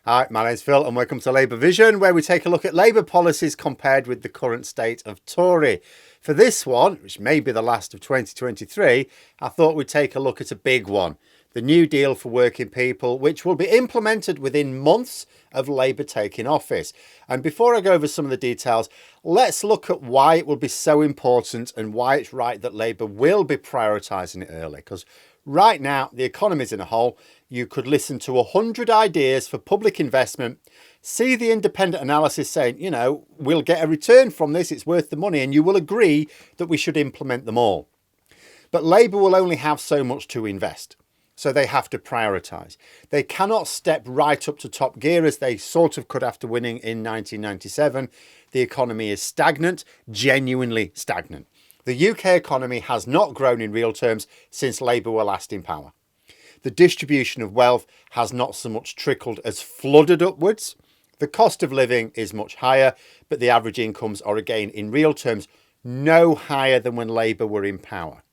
Hi, my name's Phil and welcome to LabourVision, where we take a look at Labour policies compared with the current state of Tory. For this one, which may be the last of 2023, I thought we'd take a look at a big one. The New Deal for working people, which will be implemented within months of Labour taking office. And before I go over some of the details, let's look at why it will be so important and why it's right that Labour will be prioritising it early. Because right now, the economy's in a hole. You could listen to 100 ideas for public investment, see the independent analysis saying, we'll get a return from this, it's worth the money, and you will agree that we should implement them all. But Labour will only have so much to invest. So they have to prioritise. They cannot step right up to top gear as they sort of could after winning in 1997. The economy is stagnant, genuinely stagnant. The UK economy has not grown in real terms since Labour were last in power. The distribution of wealth has not so much trickled as flooded upwards. The cost of living is much higher, but the average incomes are again in real terms no higher than when Labour were in power.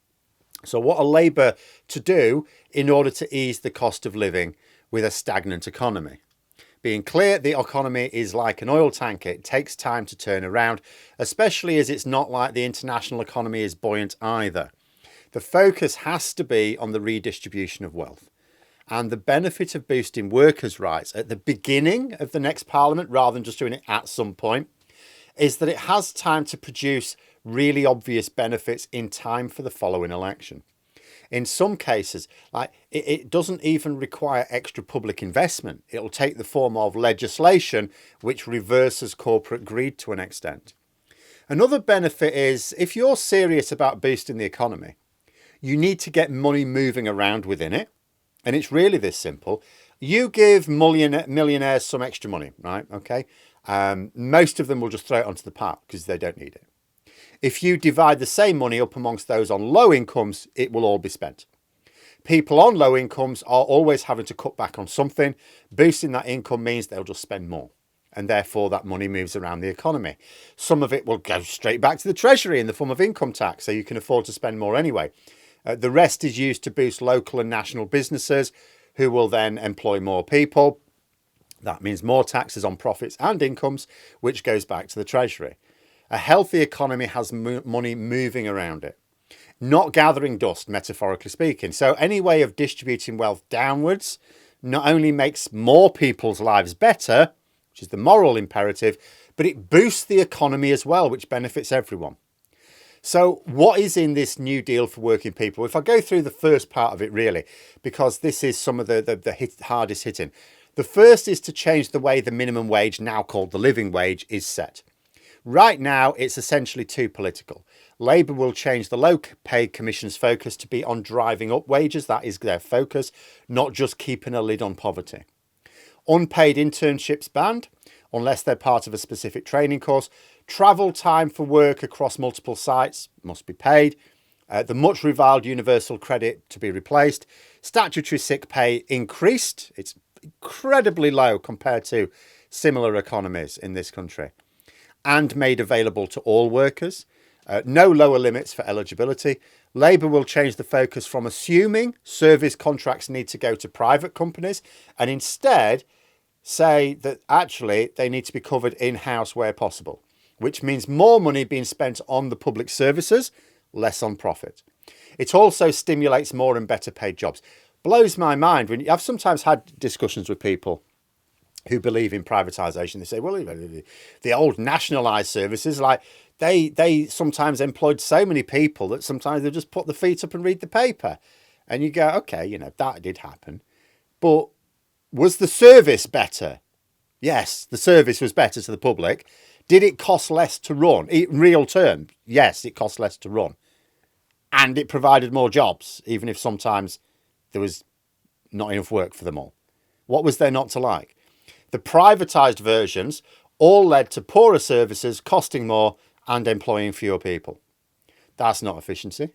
So what are Labour to do in order to ease the cost of living with a stagnant economy? Being clear, the economy is like an oil tanker. It takes time to turn around, especially as it's not like the international economy is buoyant either. The focus has to be on the redistribution of wealth and the benefit of boosting workers' rights at the beginning of the next parliament rather than just doing it at some point is that it has time to produce really obvious benefits in time for the following election. In some cases, it doesn't even require extra public investment. It'll take the form of legislation which reverses corporate greed to an extent. Another benefit is if you're serious about boosting the economy, you need to get money moving around within it. And it's really this simple. You give millionaires some extra money, right? Okay. Most of them will just throw it onto the park because they don't need it. If you divide the same money up amongst those on low incomes, it will all be spent. People on low incomes are always having to cut back on something. Boosting that income means they'll just spend more. And therefore that money moves around the economy. Some of it will go straight back to the Treasury in the form of income tax, so you can afford to spend more anyway. The rest is used to boost local and national businesses who will then employ more people. That means more taxes on profits and incomes, which goes back to the Treasury. A healthy economy has money moving around it, not gathering dust, metaphorically speaking. So any way of distributing wealth downwards not only makes more people's lives better, which is the moral imperative, but it boosts the economy as well, which benefits everyone. So what is in this New Deal for working people? If I go through the first part of it really, because this is some of the hardest hitting. The first is to change the way the minimum wage, now called the living wage, is set. Right now, it's essentially too political. Labour will change the Low Pay Commission's focus to be on driving up wages. That is their focus, not just keeping a lid on poverty. Unpaid internships banned, unless they're part of a specific training course. Travel time for work across multiple sites must be paid. The much reviled universal credit to be replaced. Statutory sick pay increased. It's incredibly low compared to similar economies in this country. And made available to all workers. No lower limits for eligibility. Labour will change the focus from assuming service contracts need to go to private companies and instead say that actually they need to be covered in-house where possible, which means more money being spent on the public services, less on profit. It also stimulates more and better paid jobs. Blows my mind when I've sometimes had discussions with people who believe in privatisation. They say, well, the old nationalised services, they sometimes employed so many people that sometimes they just put the feet up and read the paper. And you go, okay, that did happen. But was the service better? Yes, the service was better to the public. Did it cost less to run? In real terms, yes, it cost less to run. And it provided more jobs, even if sometimes there was not enough work for them all. What was there not to like? The privatised versions all led to poorer services, costing more and employing fewer people. That's not efficiency.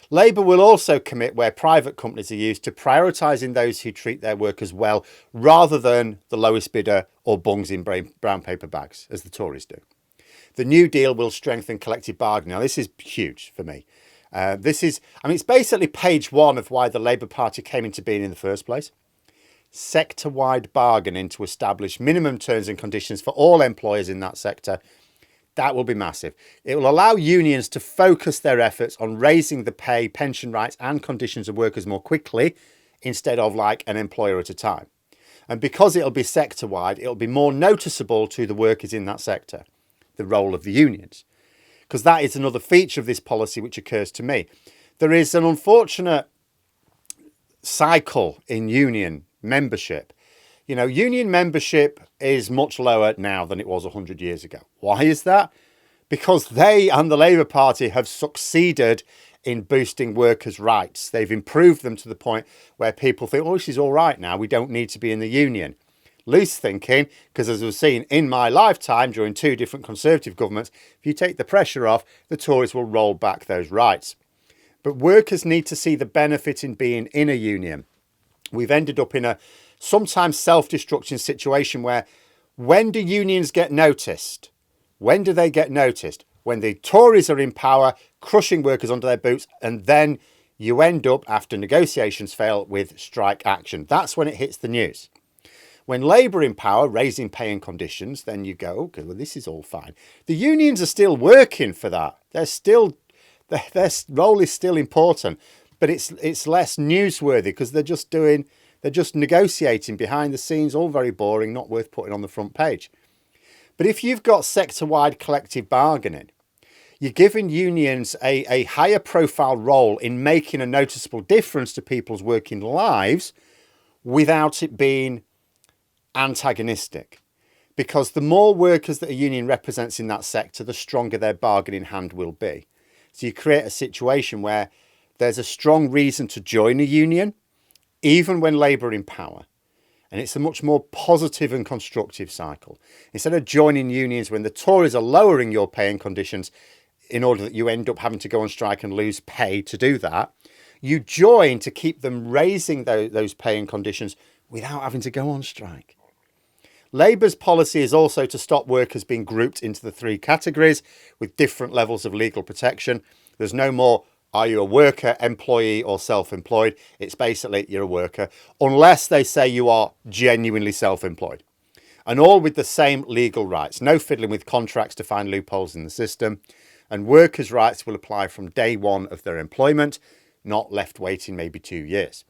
Labour will also commit, where private companies are used, to prioritising those who treat their workers well rather than the lowest bidder or bungs in brown paper bags, as the Tories do. The New Deal will strengthen collective bargaining. Now, this is huge for me. It's basically page one of why the Labour Party came into being in the first place. sector-wide bargaining to establish minimum terms and conditions for all employers in that sector, that will be massive. It will allow unions to focus their efforts on raising the pay, pension rights and conditions of workers more quickly instead of like an employer at a time. And because it'll be sector-wide, it'll be more noticeable to the workers in that sector, the role of the unions. Because that is another feature of this policy which occurs to me. There is an unfortunate cycle in union membership. You know, union membership is much lower now than it was 100 years ago. Why is that? Because they and the Labour Party have succeeded in boosting workers' rights. They've improved them to the point where people think, oh, she's all right now, we don't need to be in the union. Loose thinking, because as we've seen in my lifetime during 2 different Conservative governments, if you take the pressure off, the Tories will roll back those rights. But workers need to see the benefit in being in a union. We've ended up in a sometimes self-destructing situation where, when do unions get noticed? When do they get noticed? When the Tories are in power, crushing workers under their boots, and then you end up, after negotiations fail, with strike action. That's when it hits the news. When Labour in power, raising pay and conditions, then you go, okay, well, this is all fine. The unions are still working for that. Their role is still important, but it's less newsworthy because they're just negotiating behind the scenes, all very boring, not worth putting on the front page. But if you've got sector-wide collective bargaining, you're giving unions a higher profile role in making a noticeable difference to people's working lives without it being antagonistic. Because the more workers that a union represents in that sector, the stronger their bargaining hand will be. So you create a situation where there's a strong reason to join a union, even when Labour are in power. And it's a much more positive and constructive cycle. Instead of joining unions when the Tories are lowering your pay and conditions in order that you end up having to go on strike and lose pay to do that, you join to keep them raising those pay and conditions without having to go on strike. Labour's policy is also to stop workers being grouped into the 3 categories with different levels of legal protection. There's no more, are you a worker, employee or self-employed? It's basically you're a worker, unless they say you are genuinely self-employed. And all with the same legal rights. No fiddling with contracts to find loopholes in the system. And workers' rights will apply from day one of their employment, not left waiting maybe 2 years.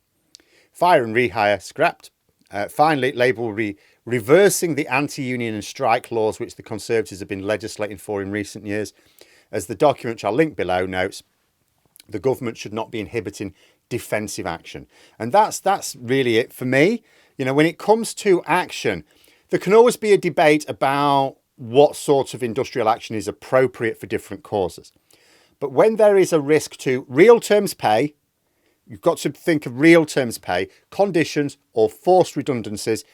Fire and rehire scrapped. Finally, Labour will be reversing the anti-union and strike laws which the Conservatives have been legislating for in recent years. As the document, which I'll link below, notes, the government should not be inhibiting defensive action. And that's really it for me. You know, when it comes to action, there can always be a debate about what sort of industrial action is appropriate for different causes. But when there is a risk to real terms pay, you've got to think of real terms pay, conditions or forced redundancies.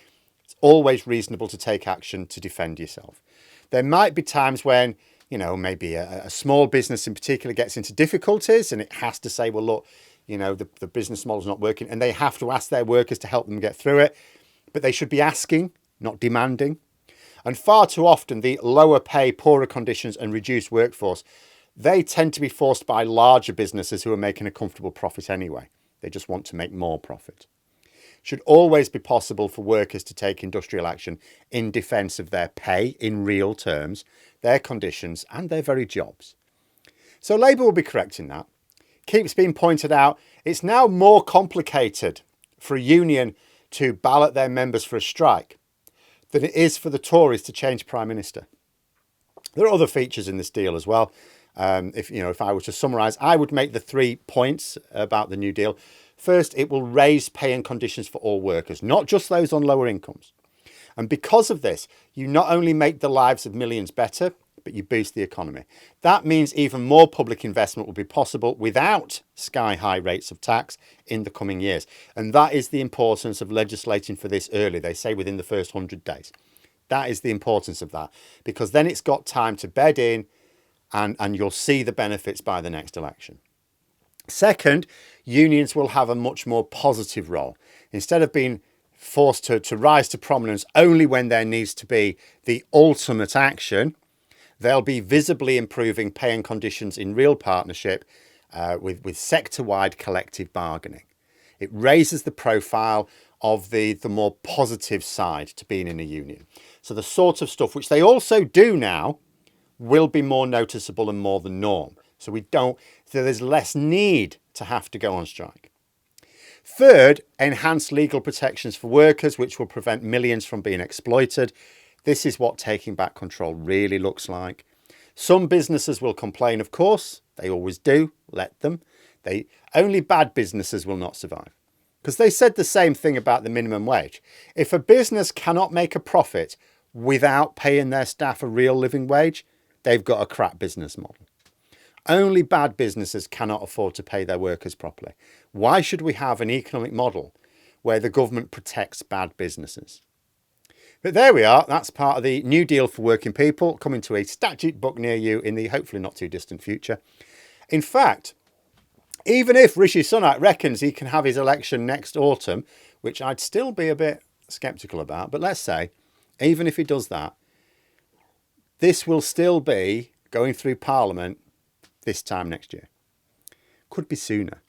It's always reasonable to take action to defend yourself. There might be times when, you know, maybe a small business in particular gets into difficulties and it has to say, well, look, you know, the business model's not working, and they have to ask their workers to help them get through it. But they should be asking, not demanding. And far too often, the lower pay, poorer conditions and reduced workforce, they tend to be forced by larger businesses who are making a comfortable profit anyway. They just want to make more profit. It should always be possible for workers to take industrial action in defence of their pay in real terms, their conditions and their very jobs. So Labour will be correcting that. Keeps being pointed out, it's now more complicated for a union to ballot their members for a strike than it is for the Tories to change Prime Minister. There are other features in this deal as well. If I were to summarise, I would make the 3 points about the New Deal. First, it will raise pay and conditions for all workers, not just those on lower incomes. And because of this, you not only make the lives of millions better, but you boost the economy. That means even more public investment will be possible without sky-high rates of tax in the coming years. And that is the importance of legislating for this early. They say within the first 100 days. That is the importance of that, because then it's got time to bed in, and you'll see the benefits by the next election. Second, unions will have a much more positive role. Instead of being forced to rise to prominence only when there needs to be the ultimate action, they'll be visibly improving pay and conditions in real partnership with sector-wide collective bargaining. It raises the profile of the more positive side to being in a union. So the sort of stuff which they also do now will be more noticeable and more the norm. So there's less need to have to go on strike. Third, enhanced legal protections for workers, which will prevent millions from being exploited. This is what taking back control really looks like. Some businesses will complain, of course. They always do. Let them. Only bad businesses will not survive. Because they said the same thing about the minimum wage. If a business cannot make a profit without paying their staff a real living wage, they've got a crap business model. Only bad businesses cannot afford to pay their workers properly. Why should we have an economic model where the government protects bad businesses? But there we are. That's part of the New Deal for Working People, coming to a statute book near you in the hopefully not too distant future. In fact, even if Rishi Sunak reckons he can have his election next autumn, which I'd still be a bit sceptical about, but let's say, even if he does that, this will still be going through Parliament this time next year. Could be sooner.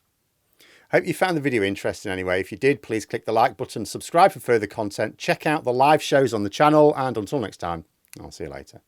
Hope you found the video interesting anyway. If you did, please click the like button, subscribe for further content, check out the live shows on the channel, and until next time, I'll see you later.